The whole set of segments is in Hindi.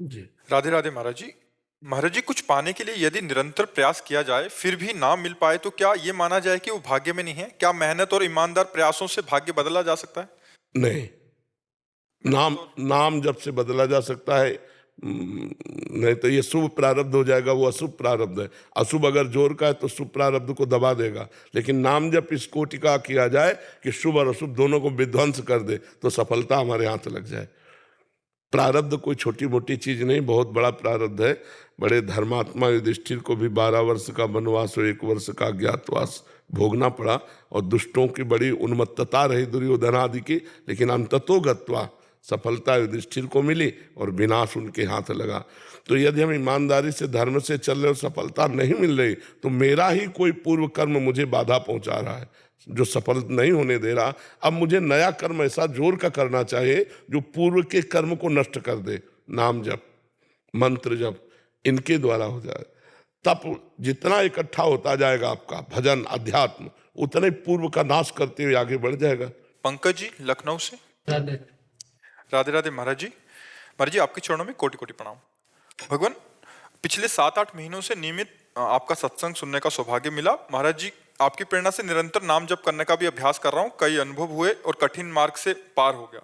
जी। राधे राधे महाराज जी। महाराज जी, कुछ पाने के लिए यदि निरंतर प्रयास किया जाए फिर भी ना मिल पाए तो क्या ये माना जाए कि वो भाग्य में नहीं है? क्या मेहनत और ईमानदार प्रयासों से भाग्य बदला जा सकता है? नहीं, नाम मेहनत और नाम जब से बदला जा सकता है। नहीं तो ये शुभ प्रारब्ध हो जाएगा, वो अशुभ प्रारब्ध है। अशुभ अगर जोर का है तो शुभ प्रारब्ध को दबा देगा, लेकिन नाम जब इस कोटि का किया जाए कि शुभ और अशुभ दोनों को विध्वंस कर दे तो सफलता हमारे हाथ लग जाए। प्रारब्ध कोई छोटी मोटी चीज नहीं, बहुत बड़ा प्रारब्ध है। बड़े धर्मात्मा युधिष्ठिर को भी 12 वर्ष का वनवास और 1 वर्ष का अज्ञातवास भोगना पड़ा, और दुष्टों की बड़ी उन्मत्तता रही दुर्योधन आदि की, लेकिन अंततो गत्वा सफलता युधिष्ठिर को मिली और विनाश उनके हाथ लगा। तो यदि हम ईमानदारी से धर्म से चल रहे और सफलता नहीं मिल रही तो मेरा ही कोई पूर्व कर्म मुझे बाधा पहुंचा रहा है, जो सफल नहीं होने दे रहा। अब मुझे नया कर्म ऐसा जोर का करना चाहिए जो पूर्व के कर्म को नष्ट कर दे। नाम जप, मंत्र जप, इनके द्वारा हो जाए। तप जितना इकट्ठा होता जाएगा आपका भजन अध्यात्म, उतने पूर्व का नाश करते हुए आगे बढ़ जाएगा। पंकज जी लखनऊ से। राधे। राधे राधे महाराज जी। महाराज जी, आपके चरणों में कोटि कोटि प्रणाम। भगवान, पिछले 7-8 महीनों से नियमित आपका सत्संग सुनने का सौभाग्य मिला। महाराज जी, आपकी प्रेरणा से निरंतर नाम जप करने का भी अभ्यास कर रहा हूँ। कई अनुभव हुए और कठिन मार्ग से पार हो गया।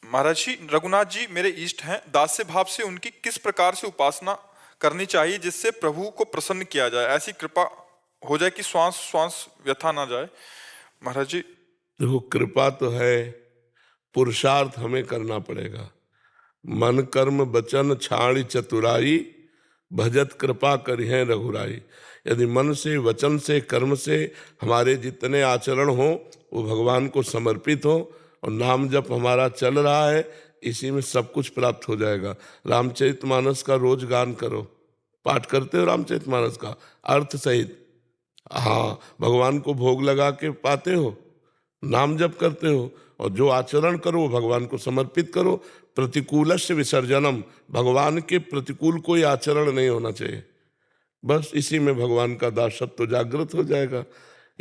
महाराज जी, रघुनाथ जी मेरे इष्ट हैं। दास्य भाव से उनकी किस प्रकार से उपासना करनी चाहिए जिससे प्रभु को प्रसन्न किया जाए? ऐसी कृपा हो जाए कि श्वास श्वास व्यथा ना जाए। महाराज जी। देखो, कृपा तो है, पुरुषार्थ हमें करना पड़ेगा। मन कर्म बचन छाड़ी चतुराई, भजत कृपा करिहें रघुराई। यदि मन से वचन से कर्म से हमारे जितने आचरण हो वो भगवान को समर्पित हो और नाम जप हमारा चल रहा है, इसी में सब कुछ प्राप्त हो जाएगा। रामचरितमानस का रोज गान करो, पाठ करते हो रामचरितमानस का अर्थ सहित? हाँ, भगवान को भोग लगा के पाते हो, नाम जप करते हो, और जो आचरण करो वो भगवान को समर्पित करो। प्रतिकूलस्य विसर्जनम, भगवान के प्रतिकूल कोई आचरण नहीं होना चाहिए। बस इसी में भगवान का दासत्व जागृत हो जाएगा।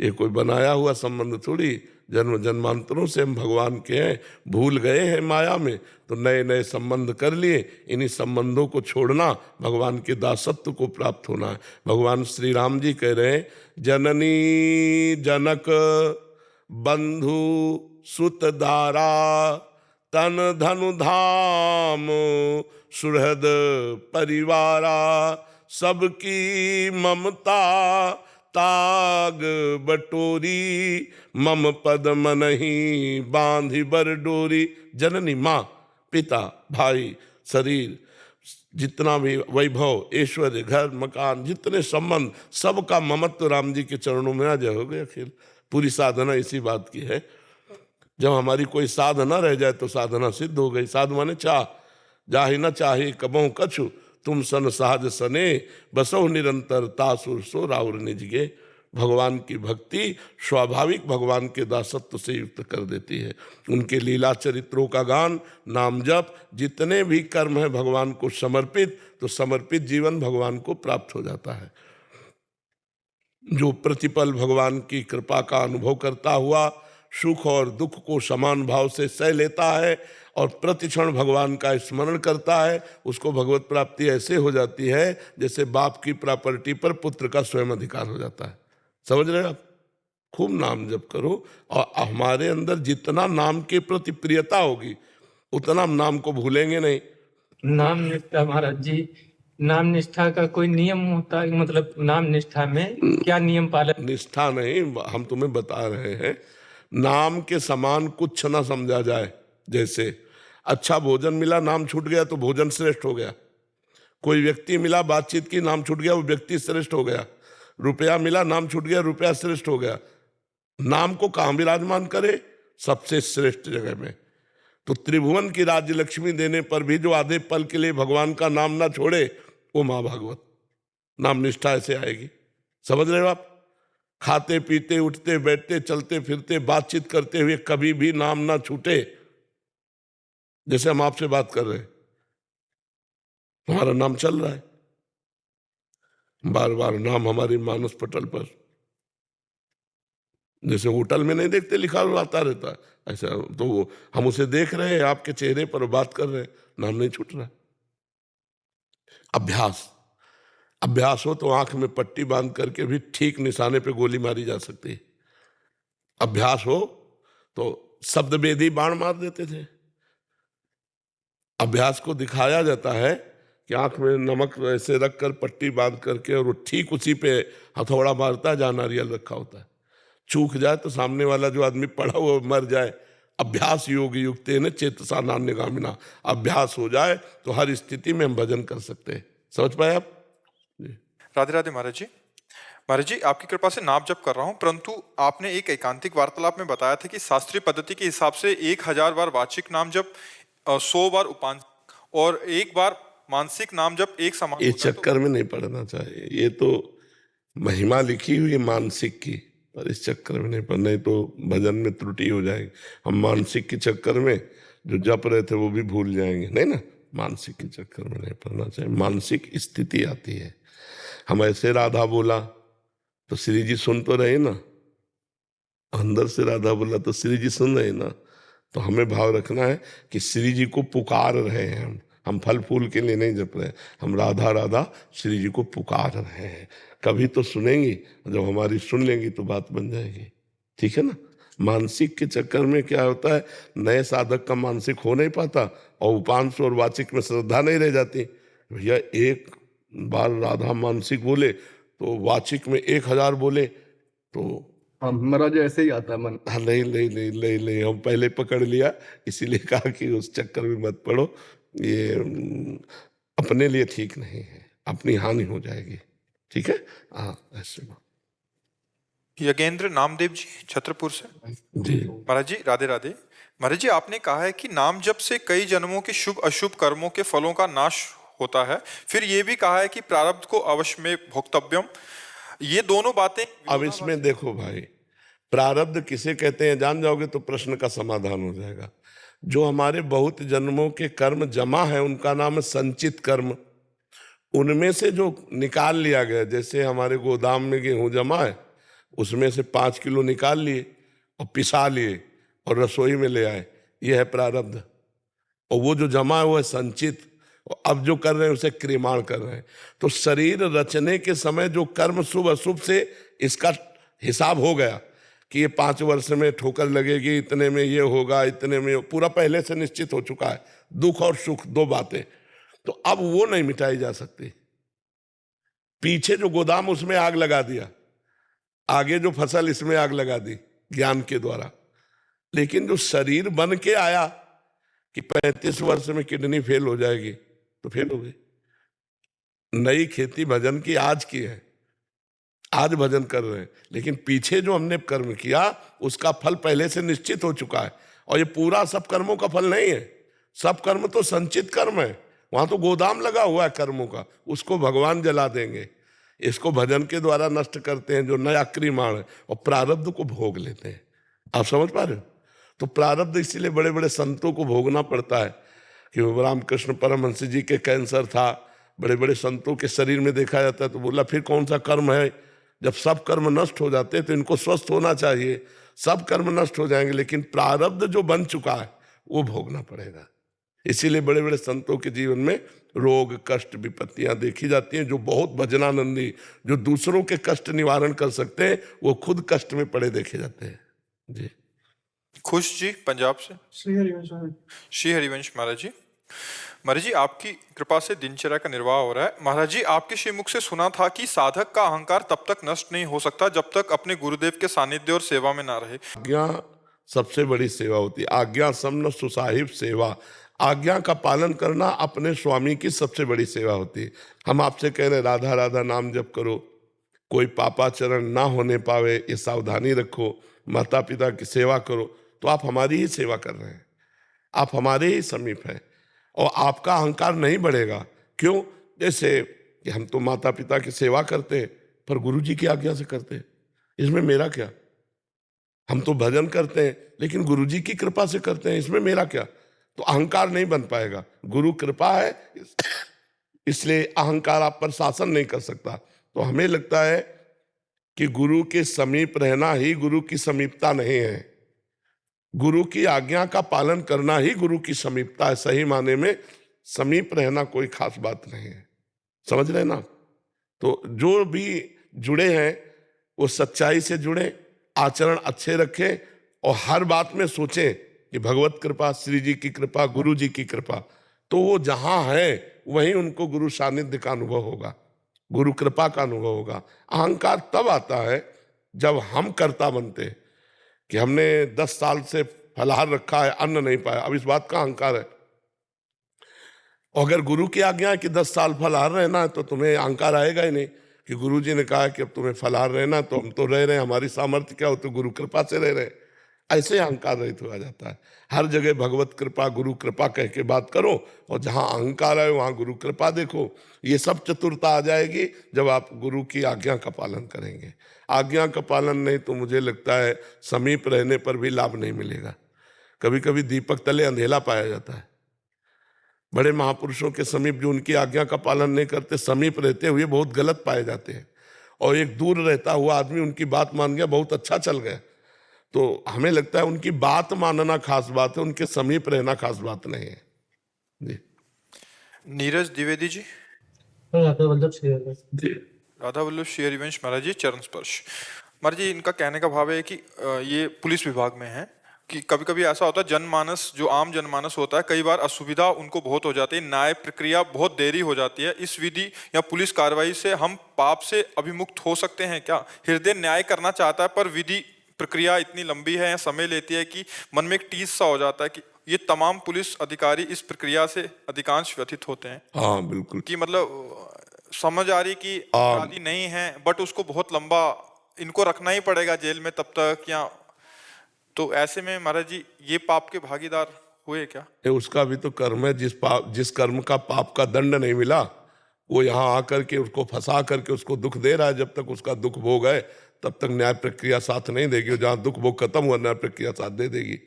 ये कोई बनाया हुआ संबंध थोड़ी, जन्म जन्मांतरों से हम भगवान के हैं, भूल गए हैं माया में तो नए नए संबंध कर लिए। इन्हीं संबंधों को छोड़ना भगवान के दासत्व को प्राप्त होना है। भगवान श्री राम जी कह रहे हैं, जननी जनक बंधु सुत दारा, तन धनु धाम सुहृद परिवारा, सबकी ममता ताग बटोरी, मम पद मनहि बांधि बर डोरी। जननी माँ, पिता, भाई, शरीर, जितना भी वैभव, ऐश्वर्य, घर मकान, जितने संबंध, सबका ममत्व राम जी के चरणों में आ जाओगे। अखिल पूरी साधना इसी बात की है। जब हमारी कोई साधना रह जाए तो साधना सिद्ध हो गई। साध माने चाह, जाहि न चाहे कबहु कछु, तुम सन सहज सने, बसो निरंतर तासुर सो राउर निजगे। भगवान की भक्ति स्वाभाविक भगवान के दासत्व से युक्त कर देती है। उनके लीला चरित्रों का गान, नाम जप, जितने भी कर्म है भगवान को समर्पित, तो समर्पित जीवन भगवान को प्राप्त हो जाता है। जो प्रतिपल भगवान की कृपा का अनुभव करता हुआ सुख और दुख को समान भाव से सह लेता है और प्रतिक्षण भगवान का स्मरण करता है, उसको भगवत प्राप्ति ऐसे हो जाती है जैसे बाप की प्रॉपर्टी पर पुत्र का स्वयं अधिकार हो जाता है। समझ रहे हो आप? खूब नाम जप करो, और हमारे अंदर जितना नाम के प्रति प्रियता होगी उतना हम नाम को भूलेंगे नहीं। नाम निष्ठा महाराज जी, नाम निष्ठा का कोई नियम होता है? मतलब नाम निष्ठा में क्या नियम पालन? निष्ठा नहीं, हम तुम्हें बता रहे हैं, नाम के समान कुछ न समझा जाए। जैसे अच्छा भोजन मिला, नाम छूट गया तो भोजन श्रेष्ठ हो गया। कोई व्यक्ति मिला, बातचीत की, नाम छूट गया, वो व्यक्ति श्रेष्ठ हो गया। रुपया मिला, नाम छूट गया, रुपया श्रेष्ठ हो गया। नाम को कहाँ विराजमान करे? सबसे श्रेष्ठ जगह में। तो त्रिभुवन की राज्य लक्ष्मी देने पर भी जो आधे पल के लिए भगवान का नाम ना छोड़े, वो माँ भागवत। नाम निष्ठा ऐसे आएगी। समझ रहे हो आप? खाते पीते उठते बैठते चलते फिरते बातचीत करते हुए कभी भी नाम ना छूटे। जैसे हम आपसे बात कर रहे हैं, हमारा नाम चल रहा है, बार बार नाम हमारी मानस पटल पर। जैसे होटल में नहीं देखते लिखा हुआ आता रहता है, ऐसा तो हम उसे देख रहे हैं, आपके चेहरे पर बात कर रहे हैं, नाम नहीं छूट रहा। अभ्यास। अभ्यास हो तो आंख में पट्टी बांध करके भी ठीक निशाने पे गोली मारी जा सकती है। अभ्यास हो तो शब्द वेदी बाण मार देते थे। अभ्यास को दिखाया जाता है कि आंख में नमक ऐसे रख कर पट्टी बांध करके और वो ठीक उसी पे हथौड़ा मारता है जहां नारियल रखा होता है। चूक जाए तो सामने वाला जो आदमी पड़ा हुआ मर जाए। अभ्यास योग युक्ते न चेतसा नान्यगामिना। अभ्यास हो जाए तो हर स्थिति में हम भजन कर सकते हैं। समझ पाए आप? राधे राधे महाराज जी। महाराज जी, आपकी कृपा से नाम जप कर रहा हूँ, परंतु आपने एक एकांतिक वार्तालाप में बताया था कि शास्त्रीय पद्धति के हिसाब से 1000 बार वाचिक नाम जप, 100 बार उपांश और 1 बार मानसिक नाम जप एक समान ये होता है। चक्कर में नहीं पड़ना चाहिए। ये तो महिमा लिखी हुई है मानसिक की, पर इस चक्कर में नहीं पड़ना, नहीं तो भजन में त्रुटि हो जाएगी। हम मानसिक के चक्कर में जो जप रहे थे वो भी भूल जाएंगे। नहीं ना, मानसिक के चक्कर में नहीं पड़ना चाहिए। मानसिक स्थिति आती है। हम ऐसे राधा बोला तो श्री जी सुन तो रहे ना, अंदर से राधा बोला तो श्री जी सुन रहे ना। तो हमें भाव रखना है कि श्री जी को पुकार रहे हैं हम फल फूल के लिए नहीं जप रहे हैं। हम राधा राधा श्री जी को पुकार रहे हैं। कभी तो सुनेंगी, जब हमारी सुन लेंगी तो बात बन जाएगी। ठीक है ना। मानसिक के चक्कर में क्या होता है, नए साधक का मानसिक हो नहीं पाता और उपांश और वाचिक में श्रद्धा नहीं रह जाती। भैया एक बार राधा मानसिक बोले तो वाचिक में 1000 बोले तो हाँ महाराज, ऐसे ही आता है मन। हाँ, नहीं नहीं नहीं नहीं नहीं, हम पहले पकड़ लिया, इसीलिए कहा कि उस चक्कर में मत पड़ो। ये अपने लिए ठीक नहीं है, अपनी हानि हो जाएगी। ठीक है। हाँ, ऐसे बात। यज्ञेंद्र नामदेव जी छतरपुर से। जी महाराज जी राधे राधे। महाराज जी, आपने कहा है कि नाम जप से कई जन्मों के शुभ अशुभ कर्मों के फलों का नाश होता है, फिर ये भी कहा है कि प्रारब्ध को अवश्य में भोक्तव्यम। ये दोनों बातें अब इसमें देखो भाई, प्रारब्ध किसे कहते हैं जान जाओगे तो प्रश्न का समाधान हो जाएगा। जो हमारे बहुत जन्मों के कर्म जमा है उनका नाम है संचित कर्म। उनमें से जो निकाल लिया गया, जैसे हमारे गोदाम में गेहूं जमा है, उसमें से 5 किलो निकाल लिए और पिसा लिए और रसोई में ले आए, ये है प्रारब्ध। और वो जो जमा है वो है संचित। और अब जो कर रहे हैं उसे क्रियमाण कर रहे हैं। तो शरीर रचने के समय जो कर्म शुभ अशुभ से इसका हिसाब हो गया कि ये 5 वर्ष में ठोकर लगेगी, इतने में ये होगा, इतने में पूरा पहले से निश्चित हो चुका है। दुख और सुख 2 बातें, तो अब वो नहीं मिटाई जा सकती। पीछे जो गोदाम उसमें आग लगा दिया, आगे जो फसल इसमें आग लगा दी ज्ञान के द्वारा। लेकिन जो शरीर बन के आया कि 35 वर्ष में किडनी फेल हो जाएगी, तो फेल हो गई। नई खेती भजन की आज की है, आज भजन कर रहे हैं, लेकिन पीछे जो हमने कर्म किया उसका फल पहले से निश्चित हो चुका है। और ये पूरा सब कर्मों का फल नहीं है, सब कर्म तो संचित कर्म है। वहां तो गोदाम लगा हुआ है कर्मों का, उसको भगवान जला देंगे। इसको भजन के द्वारा नष्ट करते हैं जो नया क्रियमाण है, और प्रारब्ध को भोग लेते हैं। आप समझ पा रहे हो? तो प्रारब्ध इसीलिए बड़े बड़े संतों को भोगना पड़ता है। कि रामकृष्ण परमहंस जी के कैंसर था, बड़े बड़े संतों के शरीर में देखा जाता है, तो बोला फिर कौन सा कर्म है, जब सब कर्म नष्ट हो जाते हैं तो इनको स्वस्थ होना चाहिए। सब कर्म नष्ट हो जाएंगे, लेकिन प्रारब्ध जो बन चुका है वो भोगना पड़ेगा। इसीलिए बड़े बड़े संतों के जीवन में रोग कष्ट विपत्तियां देखी जाती हैं। जो बहुत भजनानंदी, जो दूसरों के कष्ट निवारण कर सकते हैं, वो खुद कष्ट में पड़े देखे जाते हैं। जी खुश जी पंजाब से। श्री हरिवंश महाराज। श्री हरिवंश महाराज जी। महाराज जी, आपकी कृपा से दिनचर्या का निर्वाह हो रहा है। महाराज जी, आपके श्रीमुख से सुना था कि साधक का अहंकार तब तक नष्ट नहीं हो सकता जब तक अपने गुरुदेव के सानिध्य और सेवा में ना रहे। आज्ञा सबसे बड़ी सेवा होती है। आज्ञा समन सुसाहिब सेवा। आज्ञा का पालन करना अपने स्वामी की सबसे बड़ी सेवा होती है। हम आपसे कह रहे राधा राधा नाम जप करो, कोई पापाचरण ना होने पावे, ये सावधानी रखो, माता पिता की सेवा करो, तो आप हमारी ही सेवा कर रहे हैं, आप हमारे ही समीप हैं। और आपका अहंकार नहीं बढ़ेगा। क्यों? जैसे कि हम तो माता पिता की सेवा करते हैं पर गुरु जी की आज्ञा से करते हैं, इसमें मेरा क्या? हम तो भजन करते हैं लेकिन गुरु जी की कृपा से करते हैं, इसमें मेरा क्या? तो अहंकार नहीं बन पाएगा। गुरु कृपा है, इसलिए अहंकार आप पर शासन नहीं कर सकता। तो हमें लगता है कि गुरु के समीप रहना ही गुरु की समीपता नहीं है, गुरु की आज्ञा का पालन करना ही गुरु की समीपता है। सही माने में समीप रहना कोई खास बात नहीं है। समझ रहे ना? तो जो भी जुड़े हैं वो सच्चाई से जुड़े, आचरण अच्छे रखें और हर बात में सोचें कि भगवत कृपा, श्री जी की कृपा, गुरु जी की कृपा। तो वो जहां है वहीं उनको गुरु सानिध्य का अनुभव होगा, गुरु कृपा का अनुभव होगा। अहंकार तब आता है जब हम कर्ता बनते हैं कि हमने 10 साल से फलाहार रखा है, अन्न नहीं पाया, अब इस बात का अहंकार है। और अगर गुरु की आज्ञा है कि 10 साल फलाहार रहना है तो तुम्हें अहंकार आएगा ही नहीं कि गुरु जी ने कहा कि अब तुम्हें फलाहार रहना, तो हम तो रह रहे हैं, हमारी सामर्थ्य क्या हो, तो गुरु कृपा से रह रहे हैं। ऐसे अहंकार रहित हुआ जाता है। हर जगह भगवत कृपा, गुरु कृपा कह के बात करो, और जहां अहंकार है वहां गुरु कृपा देखो। ये सब चतुरता आ जाएगी जब आप गुरु की आज्ञा का पालन करेंगे। आज्ञा का पालन नहीं तो मुझे लगता है समीप रहने पर भी लाभ नहीं मिलेगा। कभी कभी दीपक तले अंधेला पाया जाता है। बड़े महापुरुषों के समीप जो उनकी आज्ञा का पालन नहीं करते, समीप रहते हुए बहुत गलत पाए जाते हैं। और एक दूर रहता हुआ आदमी उनकी बात मान गया, बहुत अच्छा चल गया। तो हमें लगता है उनकी बात मानना खास बात है, उनके समीप रहना खास बात नहीं है जी। नीरज द्विवेदी जी। राधा वल्लभ शेयर जी राधा वल्लभ श्री हरिवंश महाराज जी, चरण स्पर्श। महाराज जी, इनका कहने का भाव है कि ये पुलिस विभाग में है कि कभी कभी ऐसा होता है जनमानस, जो आम जनमानस होता है, कई बार असुविधा उनको बहुत हो जाती है, न्याय प्रक्रिया बहुत देरी हो जाती है। इस विधि या पुलिस कार्रवाई से हम पाप से अभिमुक्त हो सकते हैं क्या? हृदय न्याय करना चाहता है पर विधि प्रक्रिया इतनी लंबी है या समय लेती है कि मन में एक टीस सा हो जाता है कि ये तमाम पुलिस अधिकारी इस प्रक्रिया से अधिकांश व्यथित होते हैं। हाँ बिल्कुल। कि मतलब समझ आ रही कि अपराधी नहीं है बट उसको बहुत लंबा इनको रखना ही पड़ेगा जेल में तब तक, या तो ऐसे में महाराज जी ये पाप के भागीदार हुए क्या? उसका भी तो कर्म है। जिस कर्म का पाप का दंड नहीं मिला वो यहाँ आकर के उसको फंसा करके उसको दुख दे रहा है। जब तक उसका दुख भोग है तब तक न्याय प्रक्रिया साथ नहीं देगी, और जहाँ दुख भोग खत्म हुआ न्याय प्रक्रिया साथ दे देगी।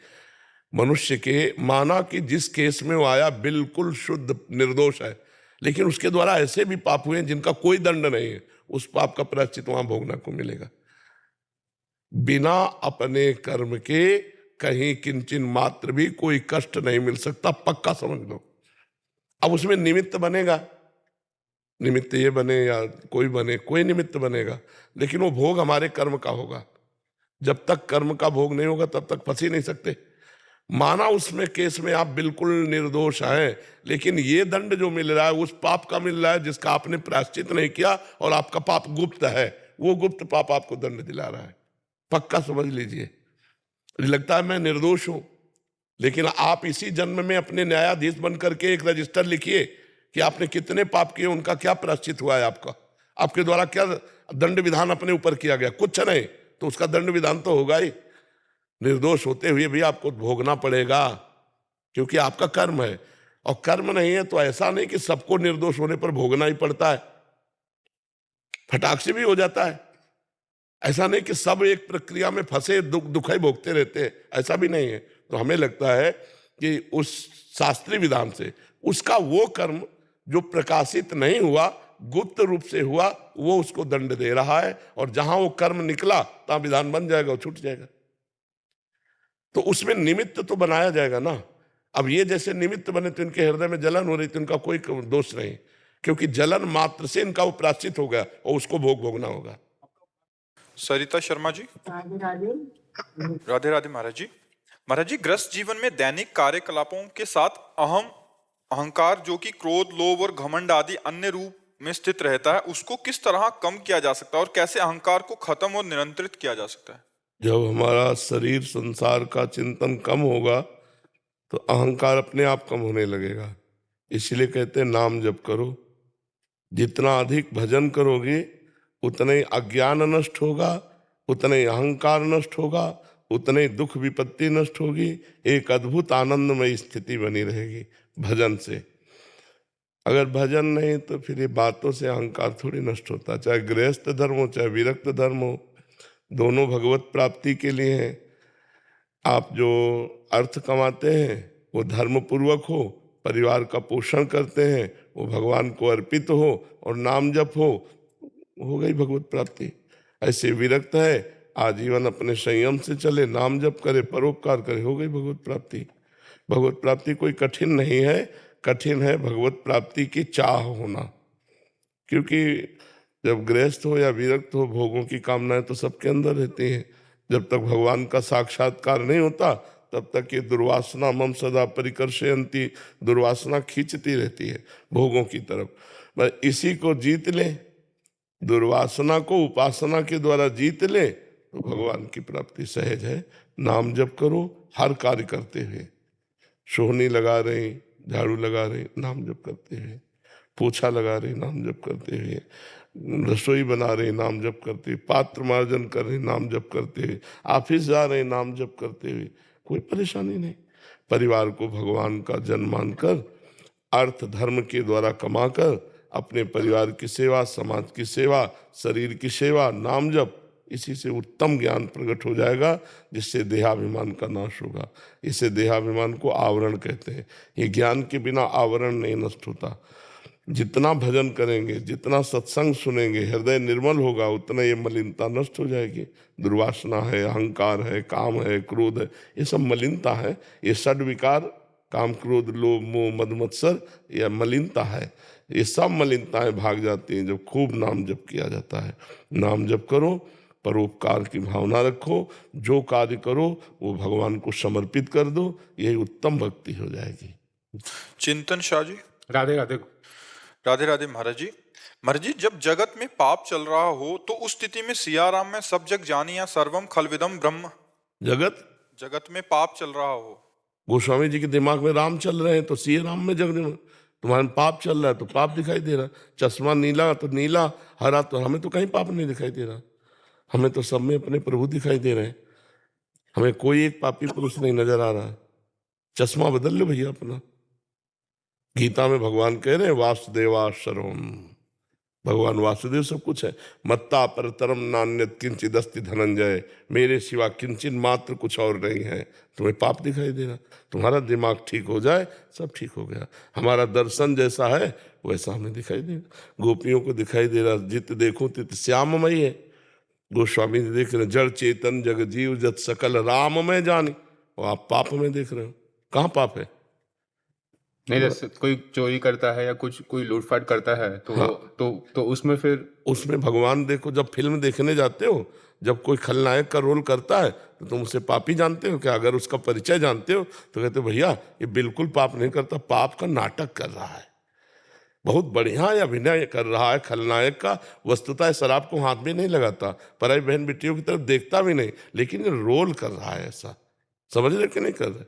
मनुष्य के माना कि जिस केस में वो आया बिल्कुल शुद्ध निर्दोष है, लेकिन उसके द्वारा ऐसे भी पाप हुए जिनका कोई दंड नहीं है, उस पाप का प्रायश्चित वहां भोगने को मिलेगा। बिना अपने कर्म के कहीं किंचिन मात्र भी कोई कष्ट नहीं मिल सकता, पक्का समझ लो। अब उसमें निमित्त बनेगा, निमित्त ये बने या कोई बने, कोई निमित्त बनेगा, लेकिन वो भोग हमारे कर्म का होगा। जब तक कर्म का भोग नहीं होगा तब तक फंस ही नहीं सकते। माना उसमें केस में आप बिल्कुल निर्दोष हैं, लेकिन ये दंड जो मिल रहा है उस पाप का मिल रहा है जिसका आपने प्रायश्चित नहीं किया, और आपका पाप गुप्त है, वो गुप्त पाप आपको दंड दिला रहा है। पक्का समझ लीजिए। लगता है मैं निर्दोष हूं, लेकिन आप इसी जन्म में अपने न्यायाधीश बन करके एक रजिस्टर लिखिए कि आपने कितने पाप किए, उनका क्या प्रायश्चित हुआ है, आपके द्वारा क्या दंड विधान अपने ऊपर किया गया। कुछ नहीं तो उसका दंड विधान तो होगा ही। निर्दोष होते हुए भी आपको भोगना पड़ेगा, क्योंकि आपका कर्म है। और कर्म नहीं है तो ऐसा नहीं कि सबको निर्दोष होने पर भोगना ही पड़ता है, फटाक से भी हो जाता है। ऐसा नहीं कि सब एक प्रक्रिया में फंसे दुख ही भोगते रहते हैं, ऐसा भी नहीं है। तो हमें लगता है कि उस शास्त्रीय विधान से उसका वो कर्म जो प्रकाशित नहीं हुआ, गुप्त रूप से हुआ, वो उसको दंड दे रहा है। और जहां वो कर्म निकला तहां विधान बन जाएगा, वो छूट जाएगा। तो उसमें निमित्त तो बनाया जाएगा ना। अब ये जैसे निमित्त बने तो इनके हृदय में जलन हो रही थी, इनका कोई दोष नहीं, क्योंकि जलन मात्र से इनका वो प्रायश्चित हो गया और उसको भोगना होगा। सरिता शर्मा जी। राधे राधे महाराज जी। महाराज जी, ग्रस्त जीवन में दैनिक कार्यकलापों के साथ अहंकार जो कि क्रोध, लोभ और घमंड आदि अन्य रूप में स्थित रहता है, उसको किस तरह कम किया जा सकता है और कैसे अहंकार को खत्म और नियंत्रित किया जा सकता है? जब हमारा शरीर संसार का चिंतन कम होगा तो अहंकार अपने आप कम होने लगेगा। इसलिए कहते हैं नाम जप करो। जितना अधिक भजन करोगे उतना ही अज्ञान नष्ट होगा, उतना ही अहंकार नष्ट होगा, उतने ही दुख विपत्ति नष्ट होगी। एक अद्भुत आनंदमय स्थिति बनी रहेगी भजन से। अगर भजन नहीं तो फिर ये बातों से अहंकार थोड़ी नष्ट होता। चाहे गृहस्थ धर्म हो चाहे विरक्त धर्म हो, दोनों भगवत प्राप्ति के लिए हैं। आप जो अर्थ कमाते हैं वो धर्म पूर्वक हो, परिवार का पोषण करते हैं वो भगवान को अर्पित हो, और नाम जप हो गई भगवत प्राप्ति। ऐसे विरक्त है आजीवन अपने संयम से चले, नाम जप करे, परोपकार करे, हो गई भगवत प्राप्ति। भगवत प्राप्ति कोई कठिन नहीं है, कठिन है भगवत प्राप्ति की चाह होना। क्योंकि जब गृहस्थ हो या विरक्त हो, भोगों की कामनाएं तो सबके अंदर रहती हैं। जब तक भगवान का साक्षात्कार नहीं होता तब तक ये दुर्वासना मम सदा परिकर्षयन्ति, दुर्वासना खींचती रहती है भोगों की तरफ। बस इसी को जीत ले, दुर्वासना को उपासना के द्वारा जीत ले तो भगवान की प्राप्ति सहज है। नाम जप करो हर कार्य करते हुए, सोहनी लगा रहे, झाड़ू लगा रहे, नाम जप करते हुए, पोछा लगा रहे, नाम जप करते हुए, रसोई बना रहे, नाम जप करते हुए, पात्र मार्जन कर रहे, नाम जप करते हुए, ऑफिस जा रहे, नाम जप करते हुए, कोई परेशानी नहीं। परिवार को भगवान का जन मानकर अर्थ धर्म के द्वारा कमाकर अपने परिवार की सेवा, समाज की सेवा, शरीर की सेवा, नाम जप, इसी से उत्तम ज्ञान प्रकट हो जाएगा, जिससे देहाभिमान का नाश होगा। इसे देहाभिमान को आवरण कहते हैं। ये ज्ञान के बिना आवरण नहीं नष्ट होता। जितना भजन करेंगे, जितना सत्संग सुनेंगे, हृदय निर्मल होगा, उतना ये मलिनता नष्ट हो जाएगी। दुर्वासना है, अहंकार है, काम है, क्रोध है, ये सब मलिनता है। ये षड विकार, काम क्रोध लोभ मोह मद मत्सर, यह मलिनता है। ये सब मलिनताएं भाग जाती हैं जब खूब नाम जप किया जाता है। नाम जप करो, परोपकार की भावना रखो, जो कार्य करो वो भगवान को समर्पित कर दो, यही उत्तम भक्ति हो जाएगी। चिंतन शाह जी। राधे राधे। राधे राधे महाराज जी। महाराज जी, जब जगत में पाप चल रहा हो तो उस स्थिति में सियाराम में सब जग जानिया सर्वम खलविदम ब्रह्म। जगत में पाप चल रहा हो, गोस्वामी जी के दिमाग में राम चल रहे हैं तो सिया राम में जग रहे। तुम्हारे में पाप चल रहा है तो पाप दिखाई दे रहा। चश्मा नीला तो नीला, हरा तो हमें तो कहीं पाप नहीं दिखाई दे रहा। हमें तो सब में अपने प्रभु दिखाई दे रहे हैं। हमें कोई एक पापी पुरुष नहीं नजर आ रहा। चश्मा बदल लो भैया अपना। गीता में भगवान कह रहे हैं वासुदेवा सर्वम, भगवान वासुदेव सब कुछ है। मत्ता परतरम नान्यत किंचिदस्ति धनंजय, मेरे सिवा किंचित मात्र कुछ और नहीं है। तुम्हें पाप दिखाई दे रहा। तुम्हारा दिमाग ठीक हो जाए सब ठीक हो गया। हमारा दर्शन जैसा है वैसा हमें दिखाई दे रहा। गोपियों को दिखाई दे रहा, जित देखो तित श्याममयी है। गोस्वामी जी देख रहे जड़ चेतन जग जीव जत सकल राम में जानी, और आप पाप में देख रहे हो। कहाँ पाप है? नहीं, जैसे कोई चोरी करता है या कुछ कोई लूटपाट करता है तो हाँ। तो उसमें फिर उसमें भगवान देखो, जब फिल्म देखने जाते हो, जब कोई खलनायक का रोल करता है तो तुम उसे पापी जानते हो क्या? अगर उसका परिचय जानते हो तो कहते हो भैया ये बिल्कुल पाप नहीं करता, पाप का नाटक कर रहा है, बहुत बढ़िया अभिनय कर रहा है खलनायक का। वस्तुतः शराब को हाथ में नहीं लगाता, पराई बहन बेटियों की तरफ देखता भी नहीं, लेकिन ये रोल कर रहा है ऐसा। समझ रहे कि नहीं कर रहे?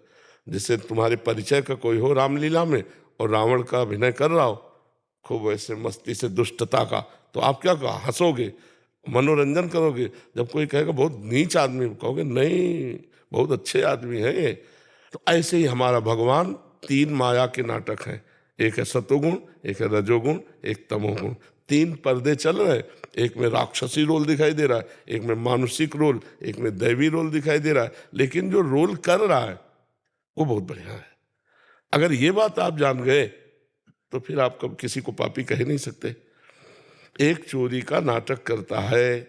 जिससे तुम्हारे परिचय का कोई हो रामलीला में और रावण का अभिनय कर रहा हो खूब ऐसे मस्ती से दुष्टता का, तो आप क्या कहा? हंसोगे, मनोरंजन करोगे। जब कोई कहेगा बहुत नीच आदमी, कहोगे नहीं बहुत अच्छे आदमी है ये। तो ऐसे ही हमारा भगवान तीन माया के नाटक हैं। एक है सतोगुण, एक है रजोगुण, एक तमोगुण। तीन पर्दे चल रहे हैं। एक में राक्षसी रोल दिखाई दे रहा है, एक में मानुषिक रोल, एक में दैवी रोल दिखाई दे रहा है। लेकिन जो रोल कर रहा है वो बहुत बढ़िया है। अगर ये बात आप जान गए तो फिर आप कब किसी को पापी कह नहीं सकते। एक चोरी का नाटक करता है,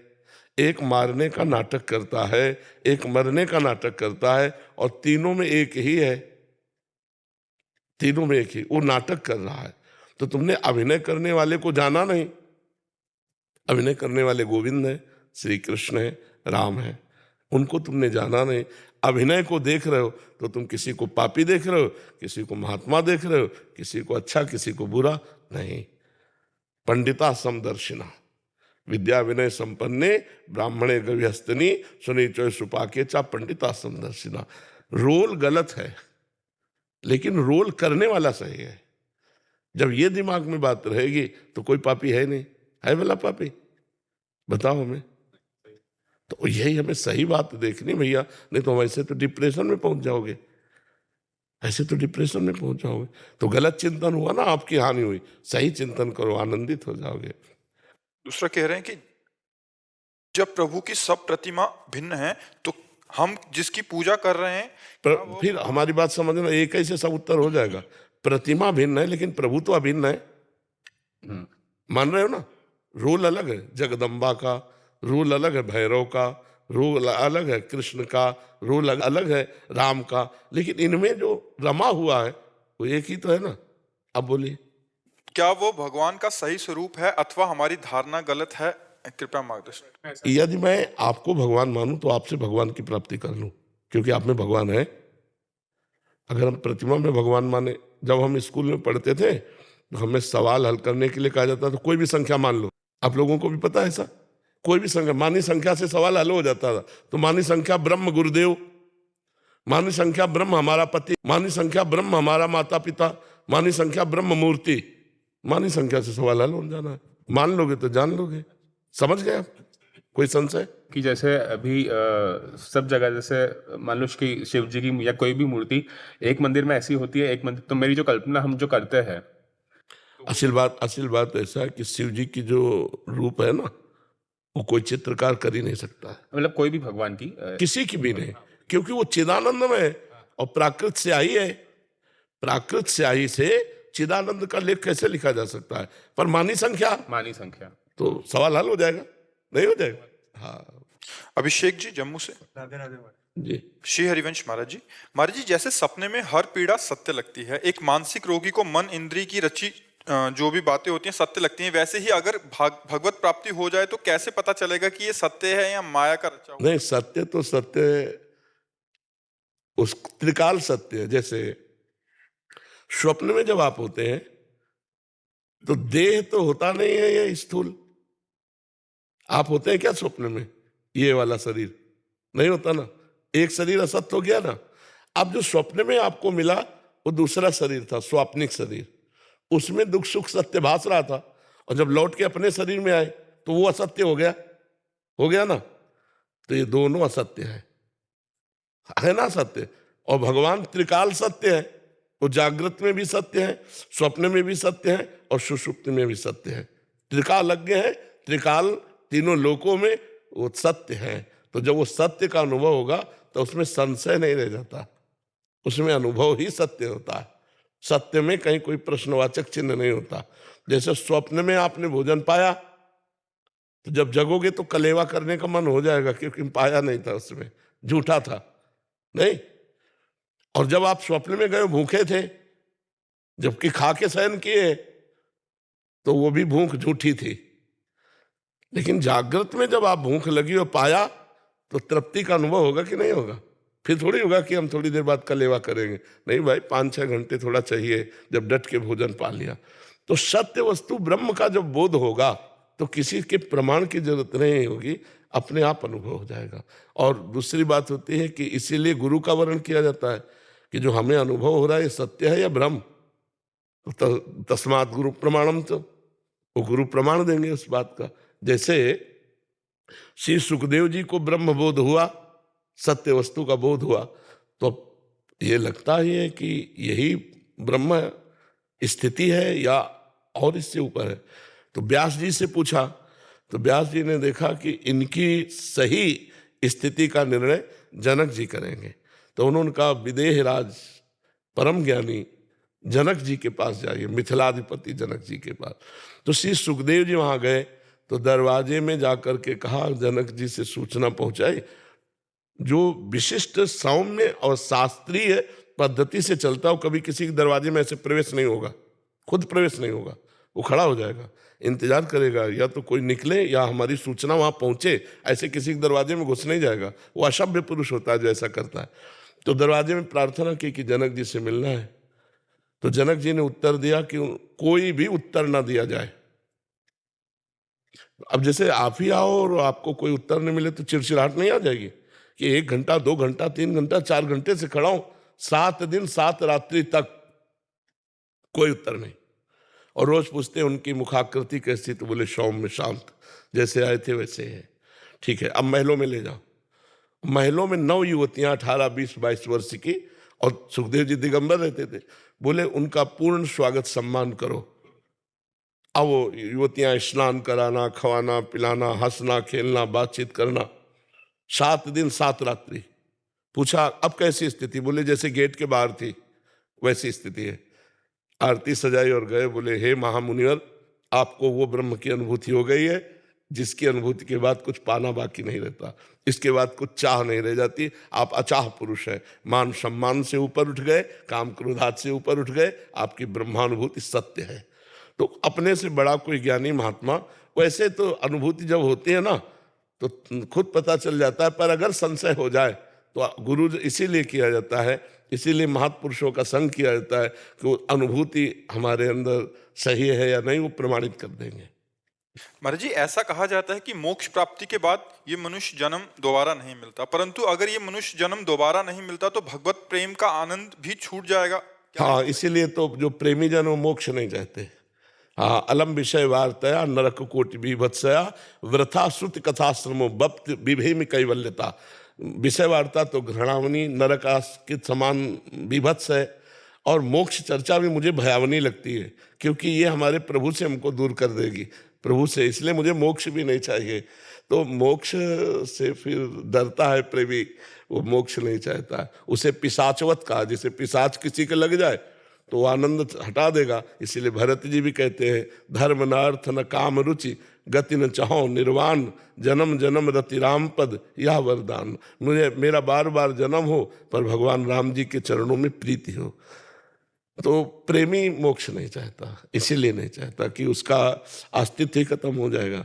एक मारने का नाटक करता है, एक मरने का नाटक करता है, और तीनों में एक ही है। तीनों में एक ही, वो नाटक कर रहा है। तो तुमने अभिनय करने वाले को जाना नहीं। अभिनय करने वाले गोविंद है, श्री कृष्ण है, राम है, उनको तुमने जाना नहीं। अभिनय को देख रहे हो तो तुम किसी को पापी देख रहे हो, किसी को महात्मा देख रहे हो, किसी को अच्छा किसी को बुरा नहीं। पंडिता समदर्शिना विद्या विनय संपन्ने ब्राह्मणे गव्यस्तनी सुनी चोय सुपाके चा पंडिता समदर्शिना। रोल गलत है लेकिन रोल करने वाला सही है। जब ये दिमाग में बात रहेगी तो कोई पापी है नहीं। है भला पापी? बताओ हमें। तो यही हमें सही बात देखनी भैया, नहीं तो हम ऐसे तो डिप्रेशन में पहुंच जाओगे। ऐसे तो डिप्रेशन में पहुंच जाओगे। तो गलत चिंतन हुआ ना, आपकी हानि हुई। सही चिंतन करो, आनंदित हो जाओगे। दूसरा कह रहे हैं कि जब प्रभु की सब प्रतिमा भिन्न है तो हम जिसकी पूजा कर रहे हैं फिर हमारी बात समझना, एक ही से सब उत्तर हो जाएगा। प्रतिमा भिन्न है लेकिन प्रभु तो अभिन्न है। मान रहे हो ना? रोल अलग है जगदम्बा का, रोल अलग है भैरव का, रोल अलग है कृष्ण का, रोल अलग है राम का, लेकिन इनमें जो रमा हुआ है वो एक ही तो है ना। अब बोलिए। क्या वो भगवान का सही स्वरूप है अथवा हमारी धारणा गलत है? कृपया मार्गदर्शन। यदि मैं आपको भगवान मानूं तो आपसे भगवान की प्राप्ति कर लूं, क्योंकि आप में भगवान है। अगर हम प्रतिमा में भगवान माने, जब हम स्कूल में पढ़ते थे तो हमें सवाल हल करने के लिए कहा जाता था कोई भी संख्या मान लो। आप लोगों को भी पता है ऐसा, कोई भी संख्या, मानी संख्या से सवाल हल हो जाता था। तो मानी संख्या ब्रह्म गुरुदेव, मानी संख्या ब्रह्म हमारा पति, मानी संख्या ब्रह्म हमारा माता पिता, मानी संख्या ब्रह्म मूर्ति, मानी संख्या से सवाल हल हो जाना है। मान लोगे तो जान लोगे। समझ गए आप? कोई संशय? कि जैसे अभी सब जगह जैसे मान लो कि शिव जी की या कोई भी मूर्ति एक मंदिर में ऐसी होती है, एक मंदिर, तो मेरी जो कल्पना हम जो करते हैं, असल बात ऐसा है कि शिव जी की जो रूप है ना, वो कोई चित्रकार कर ही नहीं सकता है, मतलब कोई भी भगवान की किसी की भी नहीं, क्योंकि वो चिदानंद में है और प्राकृत से आई है। प्राकृत से आई से चिदानंद का लेख कैसे लिखा जा सकता है? पर मानी संख्या तो सवाल हल हो जाएगा, नहीं हो जाएगा? हाँ अभिषेक जी जम्मू से। जी। श्री हरिवंश महाराज जी जैसे सपने में हर पीड़ा सत्य लगती है, एक मानसिक रोगी को मन इंद्रिय की रची जो भी बातें होती हैं सत्य लगती हैं, वैसे ही अगर भगवत प्राप्ति हो जाए तो कैसे पता चलेगा कि ये सत्य है या माया का रचा हुआ? नहीं, सत्य तो सत्य, उस त्रिकाल सत्य है। जैसे स्वप्न में जब आप होते हैं तो देह तो होता नहीं है ये स्थूल। आप होते हैं क्या स्वप्न में? ये वाला शरीर नहीं होता ना, एक शरीर असत्य हो गया ना। अब जो स्वप्न में आपको मिला वो दूसरा शरीर था, स्वाप्निक शरीर, उसमें दुख सुख सत्य भास रहा था, और जब लौट के अपने शरीर में आए तो वो असत्य हो गया ना। तो ये दोनों असत्य है ना सत्य। और भगवान त्रिकाल सत्य है, वो जागृत में भी सत्य है, स्वप्न में भी सत्य है और सुषुप्ति में भी सत्य है। त्रिकालज्ञ है, त्रिकाल तीनों लोकों में वो सत्य है। तो जब वो सत्य का अनुभव होगा तो उसमें संशय नहीं रह जाता, उसमें अनुभव ही सत्य होता है। सत्य में कहीं कोई प्रश्नवाचक चिन्ह नहीं होता। जैसे स्वप्न में आपने भोजन पाया तो जब जगोगे तो कलेवा करने का मन हो जाएगा, क्योंकि पाया नहीं था, उसमें झूठा था नहीं। और जब आप स्वप्न में गए भूखे थे, जबकि खा के शयन किए, तो वो भी भूख झूठी थी। लेकिन जागृत में जब आप भूख लगी और पाया तो तृप्ति का अनुभव होगा कि नहीं होगा? फिर थोड़ी होगा कि हम थोड़ी देर बाद कलेवा करेंगे, नहीं भाई, 5-6 घंटे थोड़ा चाहिए जब डट के भोजन पा लिया। तो सत्य वस्तु ब्रह्म का जब बोध होगा तो किसी के प्रमाण की जरूरत नहीं होगी, अपने आप अनुभव हो जाएगा। और दूसरी बात होती है कि इसीलिए गुरु का वर्णन किया जाता है कि जो हमें अनुभव हो रहा है ये सत्य है या भ्रम। तो तस्मात् गुरु प्रमाणम, तो वो गुरु प्रमाण देंगे उस बात का। जैसे श्री सुखदेव जी को ब्रह्म बोध हुआ, सत्य वस्तु का बोध हुआ, तो ये लगता ही है कि यही ब्रह्म स्थिति है या और इससे ऊपर है। तो व्यास जी से पूछा तो व्यास जी ने देखा कि इनकी सही स्थिति का निर्णय जनक जी करेंगे। तो उन्होंने कहा विदेह राज परम ज्ञानी जनक जी के पास जाइए, मिथिलाधिपति जनक जी के पास। तो श्री सुखदेव जी वहां गए तो दरवाजे में जाकर के कहा जनक जी से सूचना पहुंचाई, जो विशिष्ट सौम्य और शास्त्रीय पद्धति से चलता हो, कभी किसी के दरवाजे में ऐसे प्रवेश नहीं होगा, खुद प्रवेश नहीं होगा, वो खड़ा हो जाएगा, इंतजार करेगा या तो कोई निकले या हमारी सूचना वहां पहुंचे। ऐसे किसी के दरवाजे में घुस नहीं जाएगा, वो असभ्य पुरुष होता है जो ऐसा करता है। तो दरवाजे में प्रार्थना की कि जनक जी से मिलना है। तो जनक जी ने उत्तर दिया कि कोई भी उत्तर ना दिया जाए। अब जैसे आप ही आओ और आपको कोई उत्तर नहीं मिले तो चिड़चिड़ाहट नहीं आ जाएगी कि 1 घंटा 2 घंटा 3 घंटा 4 घंटे से खड़ा हूं, 7 दिन 7 रात्रि तक कोई उत्तर नहीं। और रोज पूछते हैं उनकी मुखाकृति कैसी, तो बोले सौम्य शांत, जैसे आए थे वैसे है। ठीक है, अब महलों में ले जाओ। महलों में 9 युवतियां 18, 20, 22 वर्ष की, और सुखदेव जी दिगंबर रहते थे। बोले उनका पूर्ण स्वागत सम्मान करो। अब वो युवतियां स्नान कराना, खवाना पिलाना, हंसना खेलना, बातचीत करना, 7 दिन 7 रात्रि। पूछा अब कैसी स्थिति? बोले जैसे गेट के बाहर थी वैसी स्थिति है। आरती सजाई और गए। बोले हे महामुनिवर, आपको वो ब्रह्म की अनुभूति हो गई है जिसकी अनुभूति के बाद कुछ पाना बाकी नहीं रहता, इसके बाद कुछ चाह नहीं रह जाती। आप अचाह पुरुष है, मान सम्मान से ऊपर उठ गए, काम क्रोधात से ऊपर उठ गए, आपकी ब्रह्मानुभूति सत्य है। तो अपने से बड़ा कोई ज्ञानी महात्मा, वैसे तो अनुभूति जब होती है ना तो खुद पता चल जाता है, पर अगर संशय हो जाए तो गुरु इसीलिए किया जाता है, इसीलिए महापुरुषों का संग किया जाता है कि वो अनुभूति हमारे अंदर सही है या नहीं वो प्रमाणित कर देंगे। महाराज जी, ऐसा कहा जाता है कि मोक्ष प्राप्ति के बाद ये मनुष्य जन्म दोबारा नहीं मिलता, परंतु अगर ये मनुष्य जन्म दोबारा नहीं मिलता तो भगवत प्रेम का आनंद भी छूट जाएगा। हाँ, इसीलिए तो जो प्रेमी जन वो मोक्ष नहीं चाहते। हाँ, अलम विषय वार्तया नरक कोटि बीभत्सया वृथा श्रुति कथाश्रमो बप्त विभेम कैवल्यता। विषय वार्ता तो घृणावनी नरकास के समान बीभत्स है, और मोक्ष चर्चा भी मुझे भयावनी लगती है, क्योंकि ये हमारे प्रभु से हमको दूर कर देगी, प्रभु से, इसलिए मुझे मोक्ष भी नहीं चाहिए। तो मोक्ष से फिर डरता है प्रेमी, वो मोक्ष नहीं चाहता। उसे पिशाचवत कहा, जैसे पिशाच किसी के लग जाए तो वो आनंद हटा देगा। इसीलिए भरत जी भी कहते हैं धर्म न अर्थ न काम रुचि गति न चाहो निर्वाण जन्म जन्म रति राम पद यह वरदान। मुझे मेरा बार बार जन्म हो पर भगवान राम जी के चरणों में प्रीति हो। तो प्रेमी मोक्ष नहीं चाहता, इसीलिए नहीं चाहता कि उसका अस्तित्व ही खत्म हो जाएगा।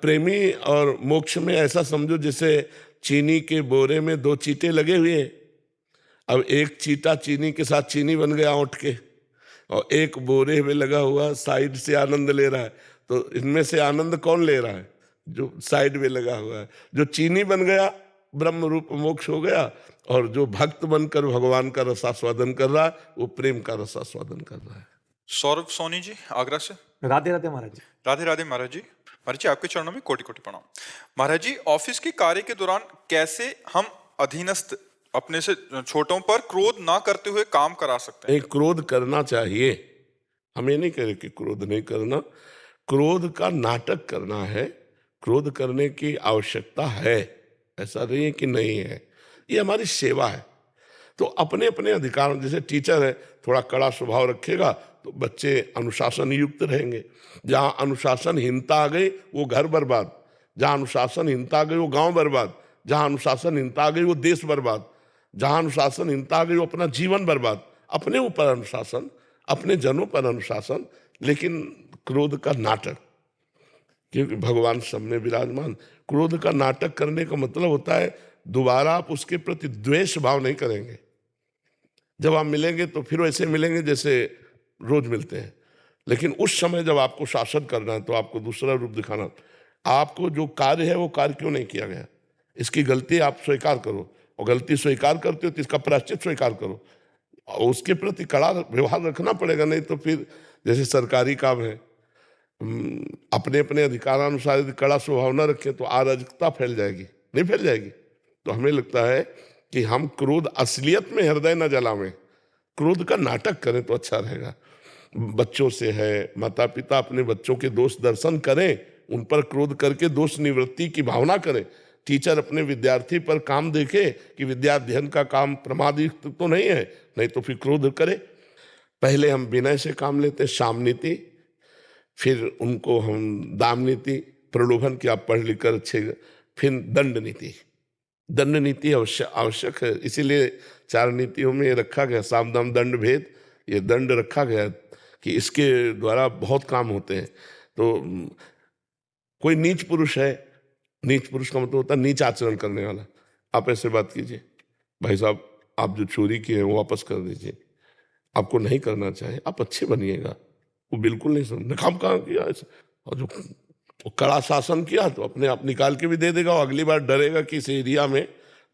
प्रेमी और मोक्ष में ऐसा समझो जैसे चीनी के बोरे में दो चीटे लगे हुए हैं। अब एक चीटा चीनी के साथ चीनी बन गया औंठ के, और एक बोरे में लगा हुआ साइड से आनंद ले रहा है। तो इनमें से आनंद कौन ले रहा है? जो साइड में लगा हुआ है। जो चीनी बन गया ब्रह्म रूप मोक्ष हो गया, और जो भक्त बनकर भगवान का रसास्वादन कर रहा है वो प्रेम का रसास्वादन कर रहा है। सौरभ सोनी जी आगरा से। राधे राधे महाराज जी। राधे राधे महाराज जी। महाराज जी, आपके चरणों में कोटि कोटि प्रणाम। महाराज जी, ऑफिस के कार्य के दौरान कैसे हम अधीनस्थ अपने से छोटों पर क्रोध ना करते हुए काम करा सकते हैं? नहीं, क्रोध करना चाहिए, हम ये नहीं कह रहे कि क्रोध नहीं करना। क्रोध का नाटक करना है, क्रोध करने की आवश्यकता है, ऐसा नहीं है कि नहीं है, ये हमारी सेवा है। तो अपने अपने अधिकार, जैसे टीचर है थोड़ा कड़ा स्वभाव रखेगा तो बच्चे अनुशासन युक्त रहेंगे। जहाँ अनुशासनहीनता आ गई वो घर बर्बाद, जहाँ अनुशासनहीनता आ गई वो गांव बर्बाद, जहाँ अनुशासनहीनता आ गई वो देश बर्बाद, जहाँ अनुशासनहीनता आ गई वो अपना जीवन बर्बाद। अपने ऊपर अनुशासन, अपने जनों पर अनुशासन, लेकिन क्रोध का नाटक, क्योंकि भगवान सब में विराजमान। क्रोध का नाटक करने का मतलब होता है दोबारा आप उसके प्रति द्वेष भाव नहीं करेंगे। जब आप मिलेंगे तो फिर वैसे मिलेंगे जैसे रोज मिलते हैं, लेकिन उस समय जब आपको शासन करना है तो आपको दूसरा रूप दिखाना। आपको जो कार्य है वो कार्य क्यों नहीं किया गया, इसकी गलती आप स्वीकार करो, और गलती स्वीकार करते हो तो इसका प्रायश्चित स्वीकार करो, और उसके प्रति कड़ा व्यवहार रखना पड़ेगा। नहीं तो फिर जैसे सरकारी काम है, अपने अपने अधिकारानुसार यदि कड़ा स्वभाव न रखें तो अराजकता फैल जाएगी, नहीं फैल जाएगी। तो हमें लगता है कि हम क्रोध असलियत में हृदय न जलावें, क्रोध का नाटक करें तो अच्छा रहेगा। बच्चों से है, माता पिता अपने बच्चों के दोष दर्शन करें, उन पर क्रोध करके दोष निवृत्ति की भावना करें। टीचर अपने विद्यार्थी पर काम देखे कि विद्याध्ययन का काम प्रमादयुक्त तो नहीं है, नहीं तो फिर क्रोध करे। पहले हम विनय से काम लेते, साम नीति, फिर उनको हम दाम नीति, प्रलोभन की आप पढ़ लिख कर अच्छे, फिर दंड नीति। दंड नीति आवश्यक है, इसीलिए 4 नीतियों में रखा गया, साम दाम दंड भेद, ये दंड रखा गया कि इसके द्वारा बहुत काम होते हैं। तो कोई नीच पुरुष है, नीच पुरुष का मतलब होता है नीच आचरण करने वाला। आप ऐसे बात कीजिए, भाई साहब आप जो चोरी किए हैं वो वापस कर दीजिए, आपको नहीं करना चाहिए, आप अच्छे बनिएगा। वो बिल्कुल नहीं समझ, काम कहाँ किया ऐसा, और जो कड़ा शासन किया तो अपने आप निकाल के भी दे देगा, और अगली बार डरेगा कि इस एरिया में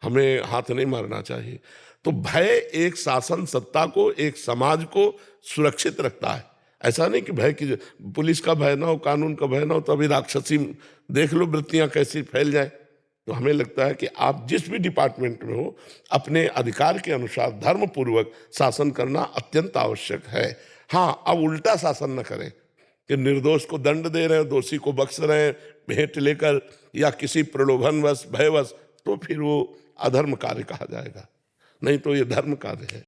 हमें हाथ नहीं मारना चाहिए। तो भय एक शासन सत्ता को, एक समाज को सुरक्षित रखता है। ऐसा नहीं कि भय की, पुलिस का भय ना हो, कानून का भय ना हो, तो अभी राक्षसी देख लो वृत्तियां कैसी फैल जाए। तो हमें लगता है कि आप जिस भी डिपार्टमेंट में हो, अपने अधिकार के अनुसार धर्मपूर्वक शासन करना अत्यंत आवश्यक है। हाँ, अब उल्टा शासन न करें कि निर्दोष को दंड दे रहे हैं, दोषी को बख्श रहे हैं भेंट लेकर या किसी प्रलोभनवश भयवश, तो फिर वो अधर्म कार्य कहा जाएगा, नहीं तो ये धर्म कार्य है।